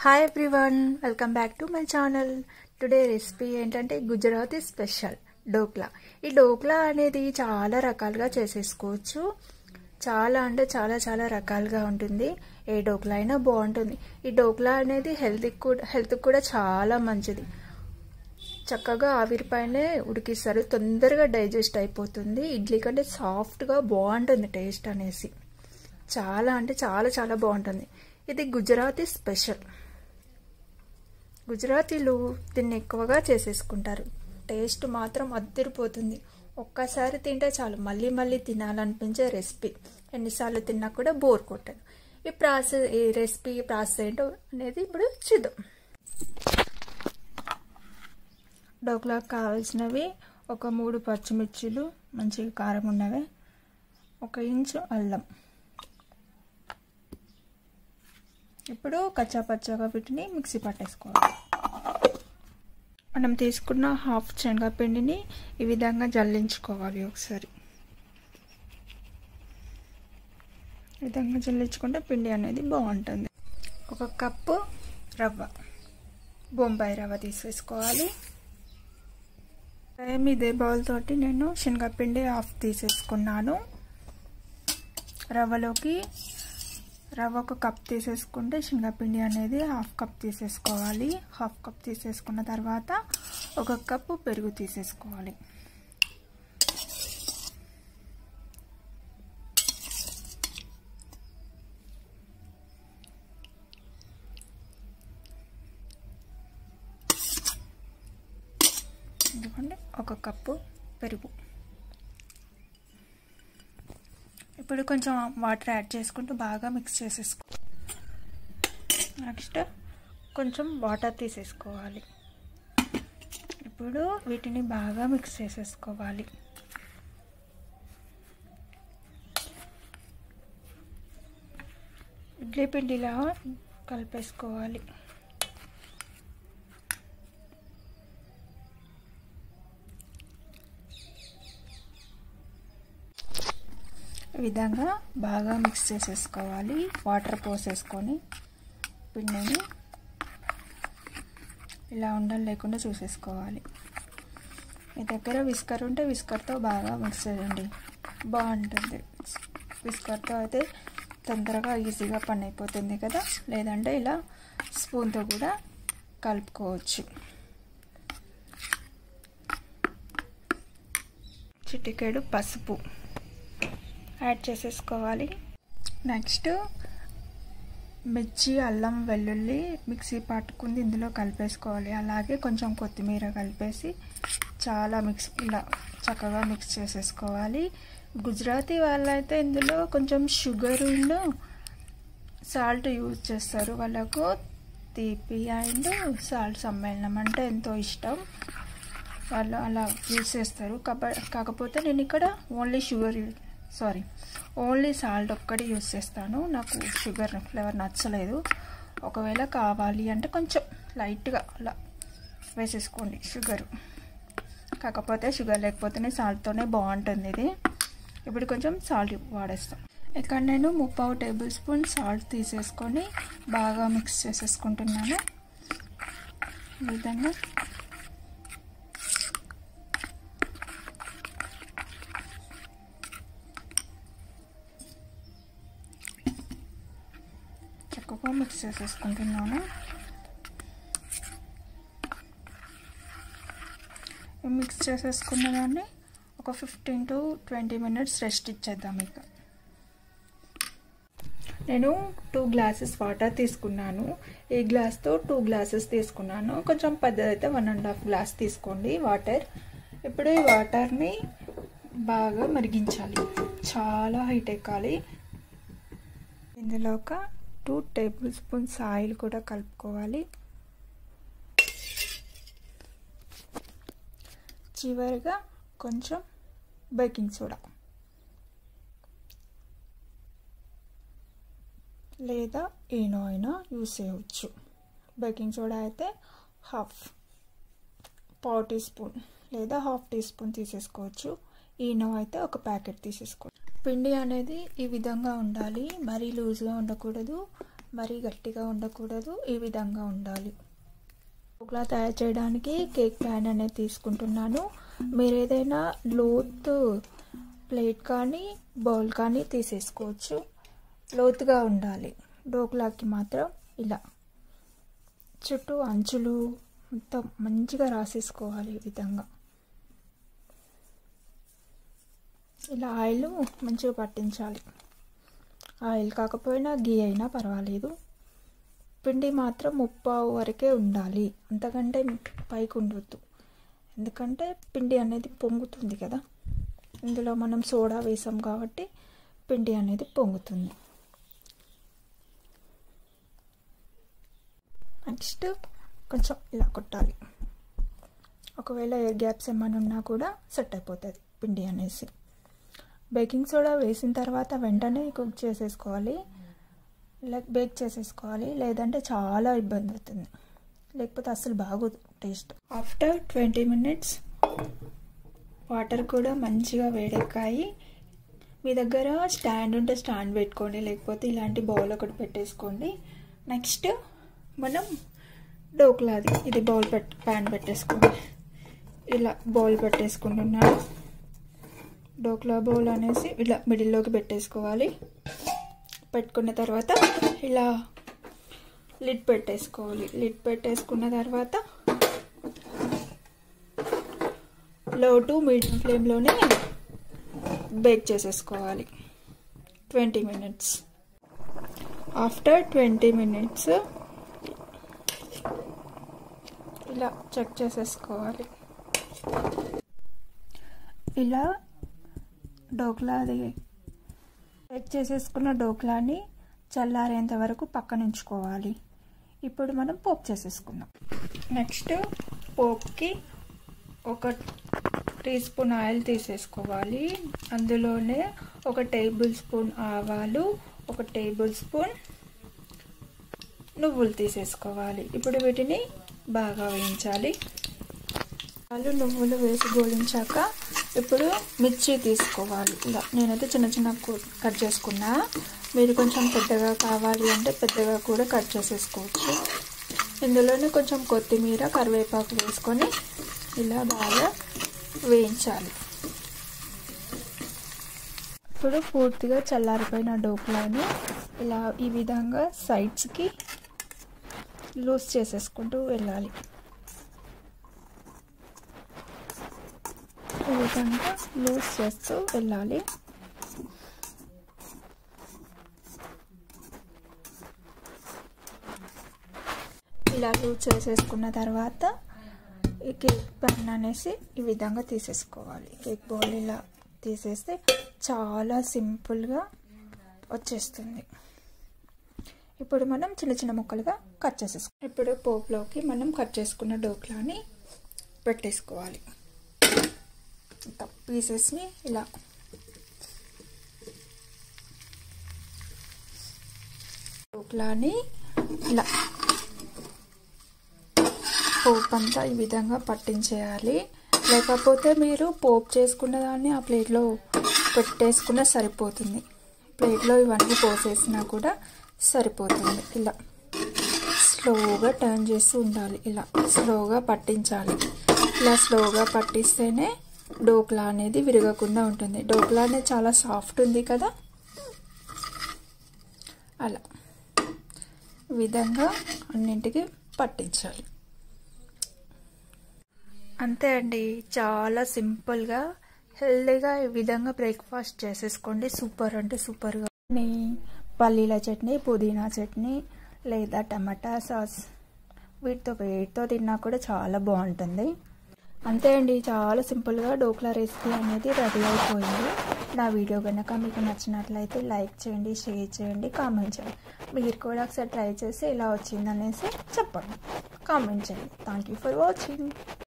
Hi everyone, welcome back to my channel. Today recipe ఏంటంటే Gujarati special dhokla. ఈ డోక్లా అనేది చాలా రకాలుగా చేసేసుకోవచ్చు. చాలా అంటే చాలా రకాలుగా ఉంటుంది. ఏ డోక్లా అయినా బాగుంటుంది. ఈ డోక్లా అనేది హెల్త్ కూడా చాలా మంచిది. చక్కగా ఆవిరిపైనే ఉడికిస్తారు, తొందరగా డైజెస్ట్ అయిపోతుంది. ఇడ్లీ కంటే సాఫ్ట్గా బాగుంటుంది టేస్ట్ అనేసి. చాలా అంటే చాలా బాగుంటుంది. ఇది గుజరాతీ స్పెషల్. గుజరాతీలు దీన్ని ఎక్కువగా చేసేసుకుంటారు. టేస్ట్ మాత్రం అద్దరిపోతుంది. ఒక్కసారి తింటే చాలు, మళ్ళీ తినాలనిపించే రెసిపీ. ఎన్నిసార్లు తిన్నా కూడా బోర్ కొట్టదు. ఈ రెసిపీ ప్రాసెస్ ఏంటో అనేది ఇప్పుడు చూద్దాం. డోక్లాకు కావాల్సినవి ఒక 3 పచ్చిమిర్చిలు, మంచిగా కారం ఉన్నవి, 1 ఇంచు అల్లం. ఇప్పుడు కచ్చాపచ్చాగా వీటిని మిక్సీ పట్టేసుకోవాలి. మనం తీసుకున్న హాఫ్ శనగపిండిని ఈ విధంగా జల్లించుకోవాలి. ఒకసారి ఈ విధంగా జల్లించుకుంటే పిండి అనేది బాగుంటుంది. 1 కప్పు రవ్వ, బొంబాయి రవ్వ తీసేసుకోవాలి. ఇదే బౌల్ తోటి నేను శనగపిండి హాఫ్ తీసేసుకున్నాను. రవ్వ 1 కప్ తీసేసుకుంటే శనగపిండి అనేది హాఫ్ కప్ తీసేసుకోవాలి. హాఫ్ కప్ తీసేసుకున్న తర్వాత 1 కప్పు పెరుగు తీసేసుకోవాలి. ఎందుకంటే 1 కప్పు పెరుగు. ఇప్పుడు కొంచెం వాటర్ యాడ్ చేసుకుంటూ బాగా మిక్స్ చేసేసుకో. నెక్స్ట్ కొంచెం వాటర్ తీసేసుకోవాలి. ఇప్పుడు వీటిని బాగా మిక్స్ చేసేసుకోవాలి. ఇడ్లీ పిండిలా కలిపేసుకోవాలి. ఈ విధంగా బాగా మిక్స్ చేసేసుకోవాలి. వాటర్ పోసేసుకొని పిండిని ఇలా ఉండలు లేకుండా చూసేసుకోవాలి. మీ దగ్గర విస్కర్ ఉంటే విస్కర్తో బాగా మిక్స్ చేయండి, బాగుంటుంది. విస్కర్తో అయితే తొందరగా ఈజీగా పని అయిపోతుంది కదా. లేదంటే ఇలా స్పూన్తో కూడా కలుపుకోవచ్చు. చిటికెడు పసుపు యాడ్ చేసేసుకోవాలి. నెక్స్ట్ మిర్చి, అల్లం, వెల్లుల్లి మిక్సీ పట్టుకుంది ఇందులో కలిపేసుకోవాలి. అలాగే కొంచెం కొత్తిమీర కలిపేసి ఇలా చక్కగా మిక్స్ చేసేసుకోవాలి. గుజరాతీ వాళ్ళైతే ఇందులో కొంచెం షుగర్ అండ్ సాల్ట్ యూజ్ చేస్తారు. వాళ్ళకు తీపి అండ్ సాల్ట్ సమ్మేళనం అంటే ఎంతో ఇష్టం. వాళ్ళు అలా యూజ్ చేస్తారు. కాకపోతే నేను ఇక్కడ ఓన్లీ సాల్ట్ ఒక్కటి యూజ్ చేస్తాను. నాకు షుగర్ ఫ్లేవర్ నచ్చలేదు. ఒకవేళ కావాలి అంటే కొంచెం లైట్గా అలా వేసేసుకోండి షుగర్. కాకపోతే షుగర్ లేకపోతేనే సాల్ట్తోనే బాగుంటుంది ఇది. ఇప్పుడు కొంచెం సాల్ట్ వాడేస్తాం. ఇక్కడ నేను 3/4 టేబుల్ స్పూన్ సాల్ట్ తీసేసుకొని బాగా మిక్స్ చేసేసుకుంటున్నాను. ఈ విధంగా చక్కగా మిక్స్ చేసేసుకుంటున్నాను. మిక్స్ చేసేసుకున్న దాన్ని ఒక 15 to 20 మినిట్స్ రెస్ట్ ఇచ్చేద్దాం. ఇక నేను 2 గ్లాసెస్ వాటర్ తీసుకున్నాను. ఈ గ్లాస్తో 2 గ్లాసెస్ తీసుకున్నాను. కొంచెం పెద్దదైతే 1.5 గ్లాస్ తీసుకోండి వాటర్. ఇప్పుడు ఈ వాటర్ని బాగా మరిగించాలి, చాలా హీట్ ఎక్కాలి. ఇందులో ఒక 2 టేబుల్ స్పూన్స్ ఆయిల్ కూడా కలుపుకోవాలి. చివరిగా కొంచెం బేకింగ్ సోడా లేదా ఈనో అయినా యూస్ చేయవచ్చు. బేకింగ్ సోడా అయితే పావు టీ స్పూన్ లేదా హాఫ్ టీ స్పూన్ తీసేసుకోవచ్చు. ఈనో అయితే 1 ప్యాకెట్ తీసేసుకోవచ్చు. పిండి అనేది ఈ విధంగా ఉండాలి, మరీ లూజ్గా ఉండకూడదు, మరీ గట్టిగా ఉండకూడదు, ఈ విధంగా ఉండాలి. డోక్లా తయారు చేయడానికి కేక్ ప్యాన్ అనేది తీసుకుంటున్నాను. మీరు ఏదైనా లోతు ప్లేట్ కానీ బౌల్ కానీ తీసేసుకోవచ్చు. లోతుగా ఉండాలి. డోక్లాకి మాత్రం ఇలా చుట్టూ అంచులు మొత్తం మంచిగా రాసేసుకోవాలి. ఈ విధంగా ఇలా ఆయిల్ మంచిగా పట్టించాలి. ఆయిల్ కాకపోయినా గీ అయినా పర్వాలేదు. పిండి మాత్రం 30 వరకే ఉండాలి, అంతకంటే పైకి ఉండొద్దు. ఎందుకంటే పిండి అనేది పొంగుతుంది కదా, ఇందులో మనం సోడా వేసాం కాబట్టి పిండి అనేది పొంగుతుంది. నెక్స్ట్ కొంచెం ఇలా కొట్టాలి. ఒకవేళ ఎయిర్ గ్యాప్స్ ఏమైనా ఉన్నా కూడా సెట్ అయిపోతుంది పిండి అనేసి. బేకింగ్ సోడా వేసిన తర్వాత వెంటనే కుక్ చేసేసుకోవాలి, బేక్ చేసేసుకోవాలి. లేదంటే చాలా ఇబ్బంది అవుతుంది, లేకపోతే అస్సలు బాగోదు టేస్ట్. ఆఫ్టర్ 20 minutes వాటర్ కూడా మంచిగా వేడెక్కాయి. మీ దగ్గర స్టాండ్ ఉంటే స్టాండ్ పెట్టుకోండి, లేకపోతే ఇలాంటి బౌల్ ఒకటి పెట్టేసుకోండి. నెక్స్ట్ మనం డోక్లాది ఇది బౌల్ ప్యాన్ పెట్టేసుకోండి. ఇలా బౌల్ పెట్టేసుకుంటున్నాను. డోక్లా బౌల్ అనేసి ఇలా మిడిల్లోకి పెట్టేసుకోవాలి. పెట్టుకున్న తర్వాత ఇలా లిడ్ పెట్టేసుకోవాలి. లిడ్ పెట్టేసుకున్న తర్వాత లో టు మీడియం ఫ్లేమ్లోనే బేక్ చేసేసుకోవాలి 20 minutes. ఆఫ్టర్ 20 minutes ఇలా చెక్ చేసేసుకోవాలి. ఇలా డోక్లాది బేక్ చేసేసుకున్న డోక్లాని చల్లారేంత వరకు పక్కన ఉంచుకోవాలి. ఇప్పుడు మనం పోపు చేసేసుకుందాం. నెక్స్ట్ పోపుకి 1 teaspoon ఆయిల్ తీసేసుకోవాలి. అందులోనే 1 tablespoon ఆవాలు, 1 tablespoon నువ్వులు తీసేసుకోవాలి. ఇప్పుడు వీటిని బాగా వేయించాలి. నువ్వులు వేసి గోలించాక ఇప్పుడు మిర్చి తీసుకోవాలి. ఇలా నేనైతే చిన్న చిన్న కట్ చేసుకున్నా. మీరు కొంచెం పెద్దగా కావాలి అంటే పెద్దగా కూడా కట్ చేసేసుకోవచ్చు. ఇందులోనే కొంచెం కొత్తిమీర, కరివేపాకు వేసుకొని ఇలా బాగా వేయించాలి. ఇప్పుడు పూర్తిగా చల్లారిపోయిన డోక్లాని ఇలా ఈ విధంగా సైడ్స్కి లూజ్ చేసేసుకుంటూ వెళ్ళాలి. ఈ విధంగా లూజ్ చేస్తూ వెళ్ళాలి. ఇలా లూజ్ చేసేసుకున్న తర్వాత ఈ కేక్ ప్యాన్ అనేసి ఈ విధంగా తీసేసుకోవాలి. కేక్ బౌల్ ఇలా తీసేస్తే చాలా సింపుల్గా వచ్చేస్తుంది. ఇప్పుడు మనం చిన్న చిన్న ముక్కలుగా కట్ చేసేసుకోవాలి. ఇప్పుడు పోపులోకి మనం కట్ చేసుకున్న డోక్లాని పెట్టేసుకోవాలి. పీసెస్ని ఇలా డోక్లాని ఇలా పోపు అంతా ఈ విధంగా పట్టించేయాలి. లేకపోతే మీరు పోపు చేసుకున్న దాన్ని ఆ ప్లేట్లో పెట్టేసుకున్నా సరిపోతుంది. ప్లేట్లో ఇవన్నీ పోసేసినా కూడా సరిపోతుంది. ఇలా స్లోగా టర్న్ చేస్తూ ఉండాలి. ఇలా స్లోగా పట్టించాలి. ఇలా స్లోగా పట్టిస్తేనే డోక్లా అనేది విరగకుండా ఉంటుంది. డోక్లా అనేది చాలా సాఫ్ట్ ఉంది కదా, అలా ఈ విధంగా అన్నింటికి పట్టించాలి. అంతే అండి, చాలా సింపుల్గా హెల్దీగా ఈ విధంగా బ్రేక్ఫాస్ట్ చేసేసుకోండి. సూపర్ అంటే సూపర్గా. పల్లీల చట్నీ, పుదీనా చట్నీ లేదా టమాటా సాస్ వీటితో తిన్నా కూడా చాలా బాగుంటుంది. అంతే అండి, చాలా సింపుల్గా డోక్లా రెసిపీ అనేది రెడీ అయిపోయింది. నా వీడియో కనుక మీకు నచ్చినట్లయితే లైక్ చేయండి, షేర్ చేయండి, కామెంట్ చేయండి. మీరు కూడా ఒకసారి ట్రై చేసి ఎలా వచ్చిందనేసి చెప్పండి, కామెంట్ చేయండి. Thank you for watching.